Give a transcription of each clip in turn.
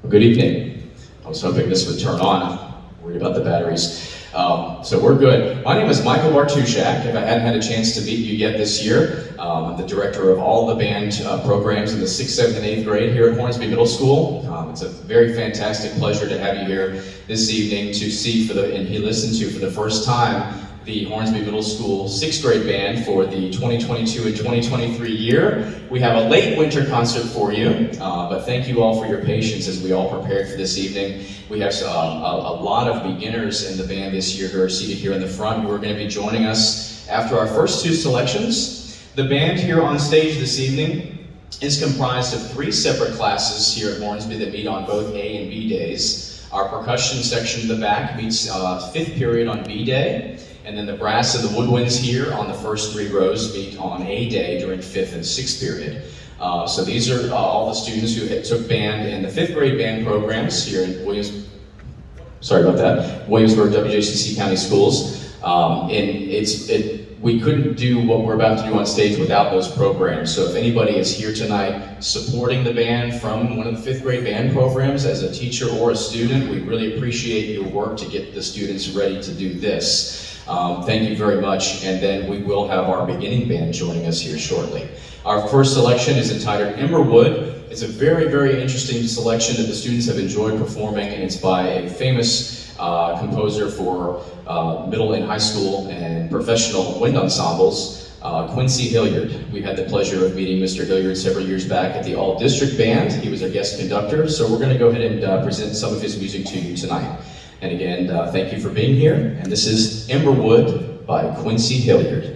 Good evening. I was hoping this would turn on. I'm worried about the batteries. So we're good. My name is Michael Bartuszak. If I hadn't had a chance to meet you yet this year, I'm the director of all the band programs in the 6th, 7th, and 8th grade here at Hornsby Middle School. It's a very fantastic pleasure to have you here this evening to see and listen to for the first time the Hornsby Middle School 6th grade band for the 2022 and 2023 year. We have a late winter concert for you, but thank you all for your patience as we all prepared for this evening. We have a lot of beginners in the band this year who are seated here in the front who are going to be joining us after our first two selections. The band here on stage this evening is comprised of 3 separate classes here at Hornsby that meet on both A and B days. Our percussion section in the back meets 5th period on B day, and then the brass and the woodwinds here on the first 3 rows meet on A day during 5th and 6th period. So these are all the students who took band in the 5th grade band programs here in Williamsburg, WJCC County Schools. We couldn't do what we're about to do on stage without those programs. So if anybody is here tonight supporting the band from one of the 5th grade band programs as a teacher or a student, we really appreciate your work to get the students ready to do this. Thank you very much, and then we will have our beginning band joining us here shortly. Our first selection is entitled Emberwood. It's a very, very interesting selection that the students have enjoyed performing, and it's by a famous composer for middle and high school and professional wind ensembles, Quincy Hilliard. We had the pleasure of meeting Mr. Hilliard several years back at the All-District Band. He was our guest conductor, so we're going to go ahead and present some of his music to you tonight. And again, thank you for being here, and this is Emberwood by Quincy Hilliard.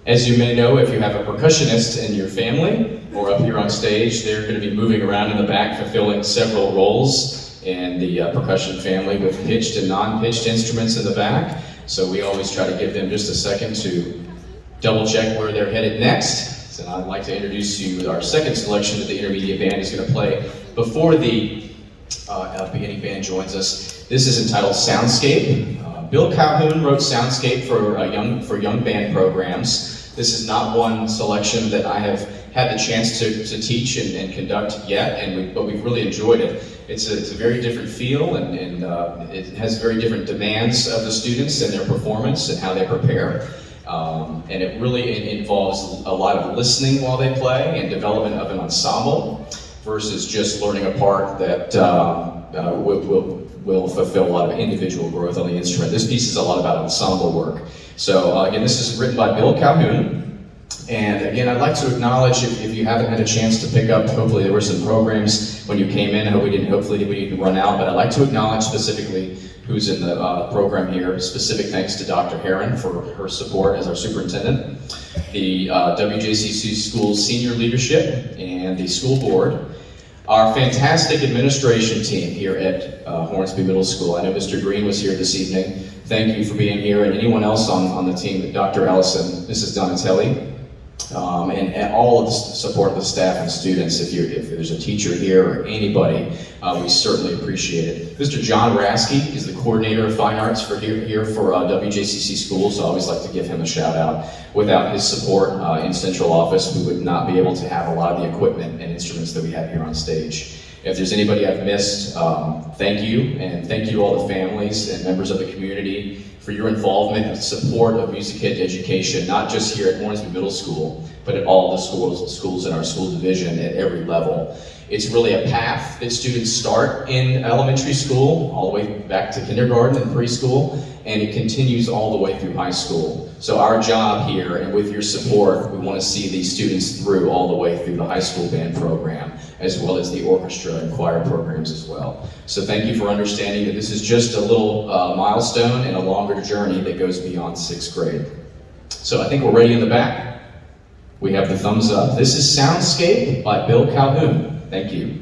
As you may know, if you have a percussionist in your family or up here on stage, they're going to be moving around in the back fulfilling several roles in the percussion family with pitched and non-pitched instruments in the back. So we always try to give them just a second to double check where they're headed next. So I'd like to introduce you to our second selection that the intermediate band is going to play before the beginning band joins us. This is entitled Soundscape. Bill Calhoun wrote Soundscape for young band programs. This is not one selection that I have had the chance to teach and conduct yet, but we've really enjoyed it. It's a very different feel, and it has very different demands of the students and their performance and how they prepare. And it really involves a lot of listening while they play and development of an ensemble versus just learning a part that will fulfill a lot of individual growth on the instrument. This piece is a lot about ensemble work. So again, this is written by Bill Calhoun, And again, I'd like to acknowledge, if you haven't had a chance to pick up, hopefully there were some programs when you came in. Hopefully we didn't run out, but I'd like to acknowledge specifically who's in the program here. Specific thanks to Dr. Heron for her support as our superintendent, the WJCC Schools senior leadership, and the school board. Our fantastic administration team here at Hornsby Middle School. I know Mr. Green was here this evening. Thank you for being here, and anyone else on the team, Dr. Ellison, Mrs. Donatelli, and all of the support of the staff and students. If there's a teacher here or anybody, we certainly appreciate it. Mr. John Rasky is the coordinator of fine arts for here for WJCC Schools, so I always like to give him a shout out. Without his support in central office, we would not be able to have a lot of the equipment and instruments that we have here on stage. If there's anybody I've missed, thank you, and thank you to all the families and members of the community for your involvement and support of music ed education, not just here at Hornsby Middle School, but at all the schools in our school division at every level. It's really a path that students start in elementary school, all the way back to kindergarten and preschool, and it continues all the way through high school. So our job here, and with your support, we want to see these students through all the way through the high school band program, as well as the orchestra and choir programs as well. So thank you for understanding that this is just a little milestone and a longer journey that goes beyond 6th grade. So I think we're ready in the back. We have the thumbs up. This is Soundscape by Bill Calhoun. Thank you.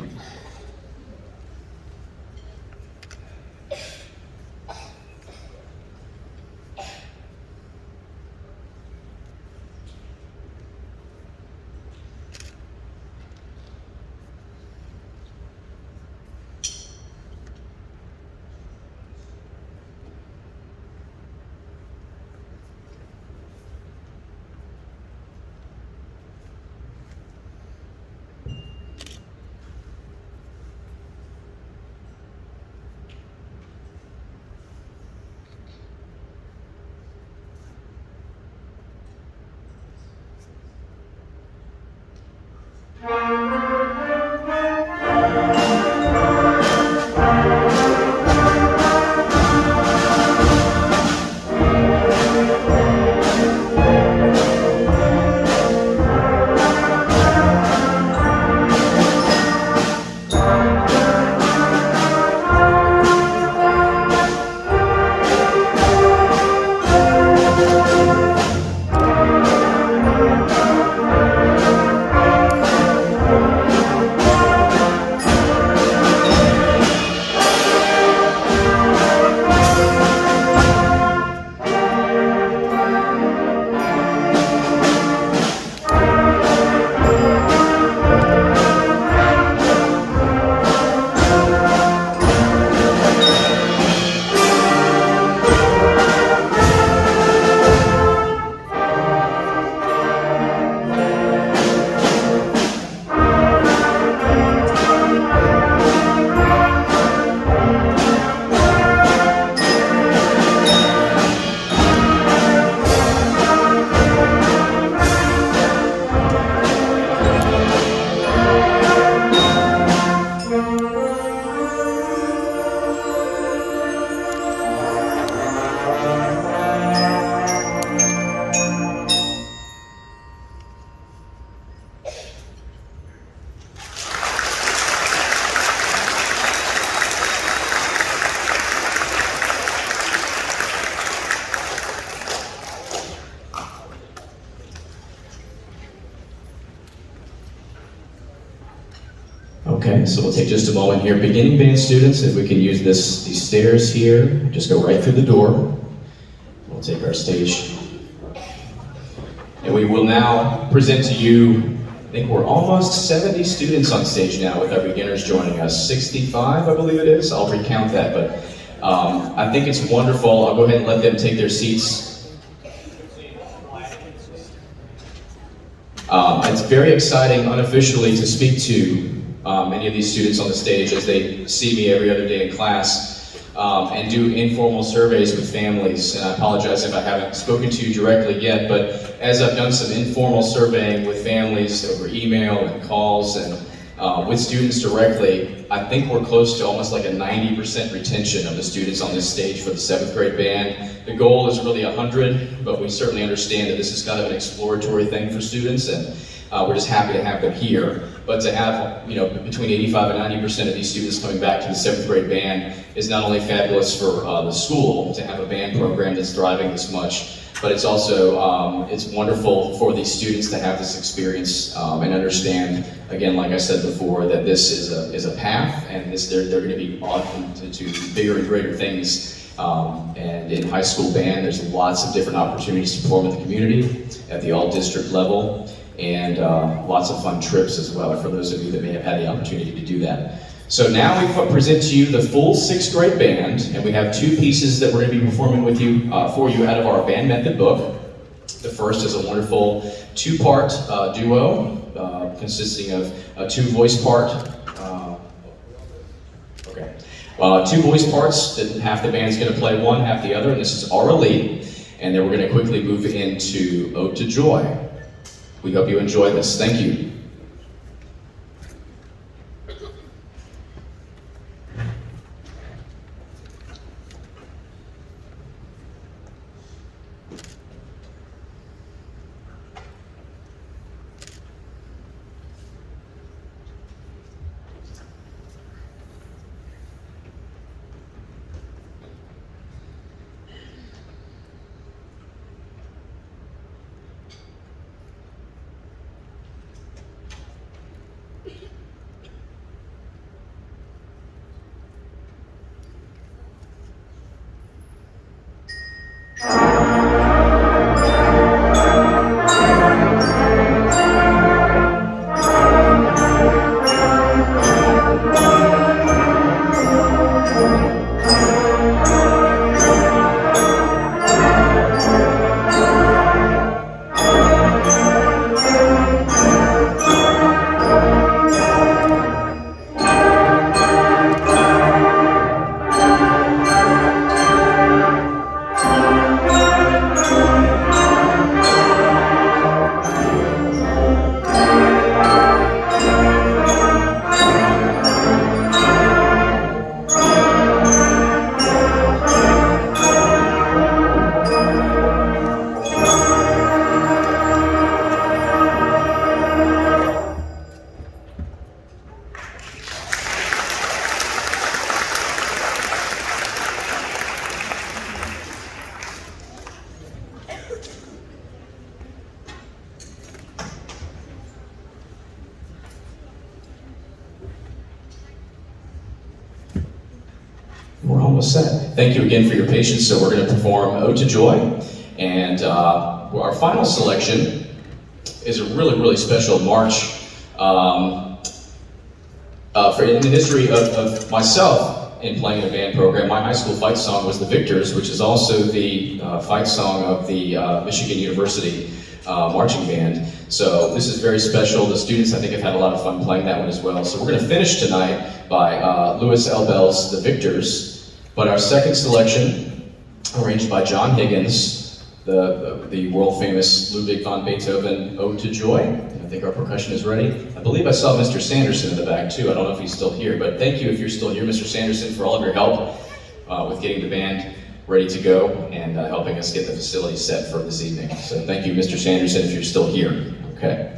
Okay, so we'll take just a moment here. Beginning band students, if we can use these stairs here, just go right through the door. We'll take our stage. And we will now present to you, I think we're almost 70 students on stage now with our beginners joining us. 65, I believe it is. I'll recount that, but I think it's wonderful. I'll go ahead and let them take their seats. It's very exciting unofficially to speak to many of these students on the stage as they see me every other day in class and do informal surveys with families. And I apologize if I haven't spoken to you directly yet, but as I've done some informal surveying with families over email and calls and with students directly, I think we're close to almost like a 90% retention of the students on this stage for the 7th grade band. The goal is really 100, but we certainly understand that this is kind of an exploratory thing for students, and we're just happy to have them here. But to have, between 85 and 90% of these students coming back to the 7th grade band is not only fabulous for the school to have a band program that's thriving this much, but it's also, it's wonderful for these students to have this experience and understand, again, like I said before, that this is a path, and they're going to be on to bigger and greater things. And in high school band, there's lots of different opportunities to perform in the community at the all-district level, and lots of fun trips as well for those of you that may have had the opportunity to do that. So now we present to you the full 6th grade band, and we have 2 pieces that we're going to be performing with you for you out of our band method book. The first is a wonderful 2-part duo consisting of 2 voice part. 2 voice parts that half the band's going to play one, half the other, and this is our lead. And then we're going to quickly move into Ode to Joy. We hope you enjoy this. Thank you. We're almost set. Thank you again for your patience. So we're going to perform Ode to Joy, and our final selection is a really, really special march in the history of myself in playing the band program. My high school fight song was The Victors, which is also the fight song of the Michigan University marching band. So this is very special. The students, I think, have had a lot of fun playing that one as well. So we're going to finish tonight by Lois Elbell's The Victors. But our second selection, arranged by John Higgins, the world-famous Ludwig van Beethoven Ode to Joy. I think our percussion is ready. I believe I saw Mr. Sanderson in the back too. I don't know if he's still here, but thank you if you're still here, Mr. Sanderson, for all of your help with getting the band ready to go and helping us get the facility set for this evening. So thank you, Mr. Sanderson, if you're still here. Okay.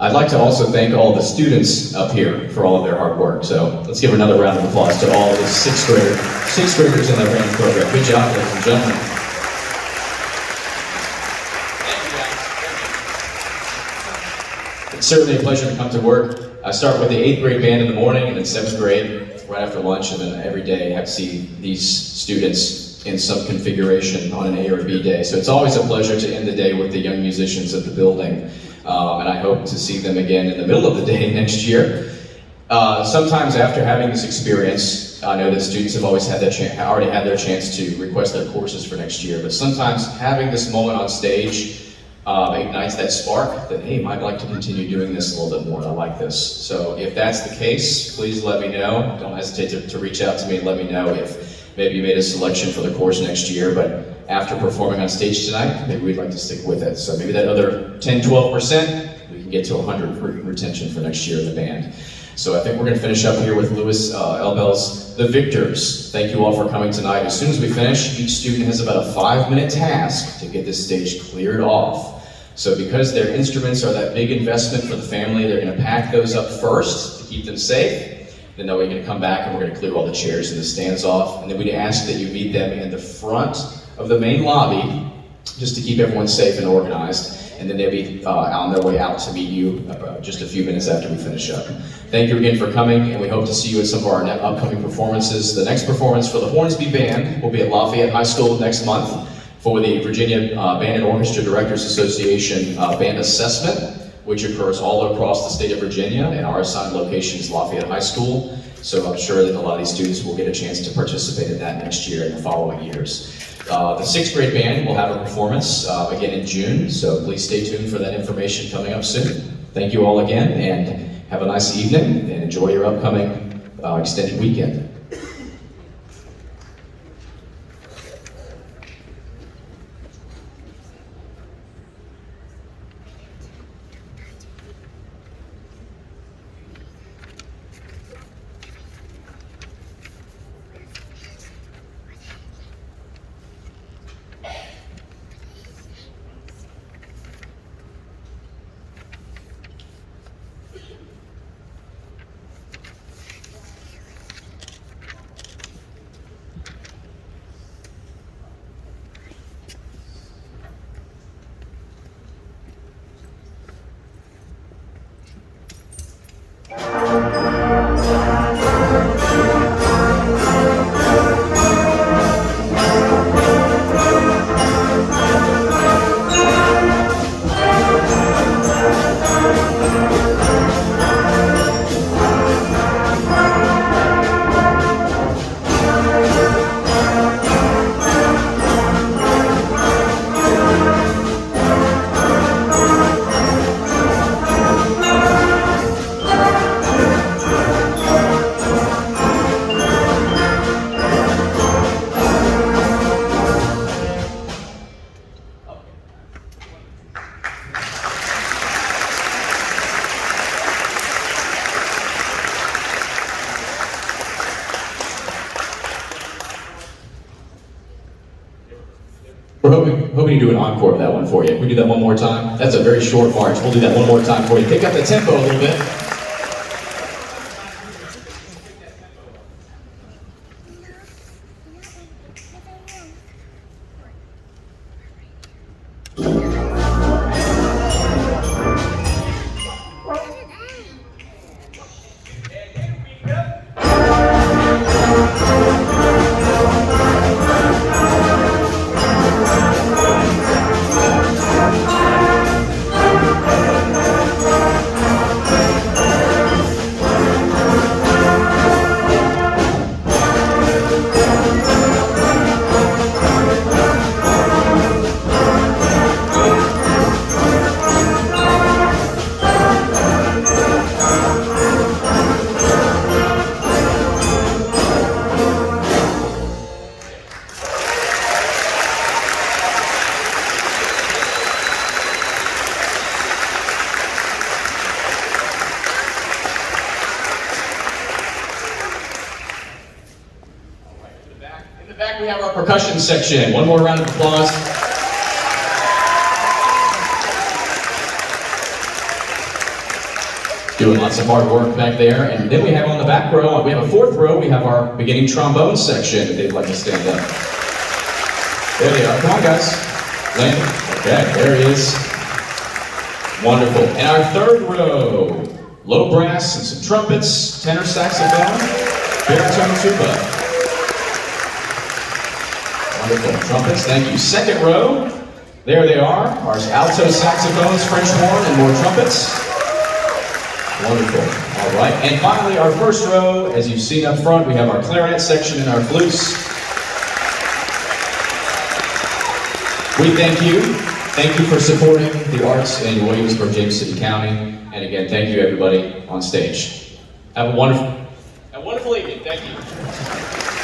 I'd like to also thank all the students up here for all of their hard work. So let's give another round of applause to all the sixth graders in the band program. Good job, ladies and gentlemen. It's certainly a pleasure to come to work. I start with the 8th grade band in the morning, and then 7th grade right after lunch, and then every day I have to see these students in some configuration on an A or B day. So it's always a pleasure to end the day with the young musicians at the building, and I hope to see them again in the middle of the day next year. Sometimes after having this experience, I know that students have always had already had their chance to request their courses for next year, but sometimes having this moment on stage ignites that spark that, hey, I'd like to continue doing this a little bit more. I like this. So if that's the case, please let me know. Don't hesitate to reach out to me and let me know if maybe you made a selection for the course next year, but after performing on stage tonight, maybe we'd like to stick with it. So maybe that other 10, 12%, we can get to 100 retention for next year in the band. So I think we're going to finish up here with Lois Elbel's The Victors. Thank you all for coming tonight. As soon as we finish, each student has about a 5-minute task to get this stage cleared off. So because their instruments are that big investment for the family, they're going to pack those up first to keep them safe. Then we're going to come back and we're going to clear all the chairs and the stands off. And then we ask that you meet them in the front of the main lobby just to keep everyone safe and organized. And then they'll be on their way out to meet you just a few minutes after we finish up. Thank you again for coming, and we hope to see you at some of our upcoming performances. The next performance for the Hornsby Band will be at Lafayette High School next month for the Virginia Band and Orchestra Directors Association Band Assessment, which occurs all across the state of Virginia, and our assigned location is Lafayette High School. So I'm sure that a lot of these students will get a chance to participate in that next year and the following years. The 6th grade band will have a performance again in June, so please stay tuned for that information coming up soon. Thank you all again, and have a nice evening, and enjoy your upcoming extended weekend. We're hoping to do an encore of that one for you. Can we do that one more time? That's a very short march. We'll do that one more time for you. Pick up the tempo a little bit. We have our percussion section. One more round of applause. doing lots of hard work back there. And then we have on the back row, we have a fourth row, we have our beginning trombone section, if they'd like to stand up. There they are. Come on, guys. Landon. Okay, there he is. Wonderful. And our third row, low brass and some trumpets, tenor saxophone, baritone tuba. Wonderful. Trumpets, thank you. Second row, there they are. Our alto saxophones, French horn, and more trumpets. Wonderful. All right. And finally, our first row, as you've seen up front, we have our clarinet section and our flutes. We thank you. Thank you for supporting the arts in Williamsburg, James City County. And again, thank you everybody on stage. Have a wonderful evening. Thank you.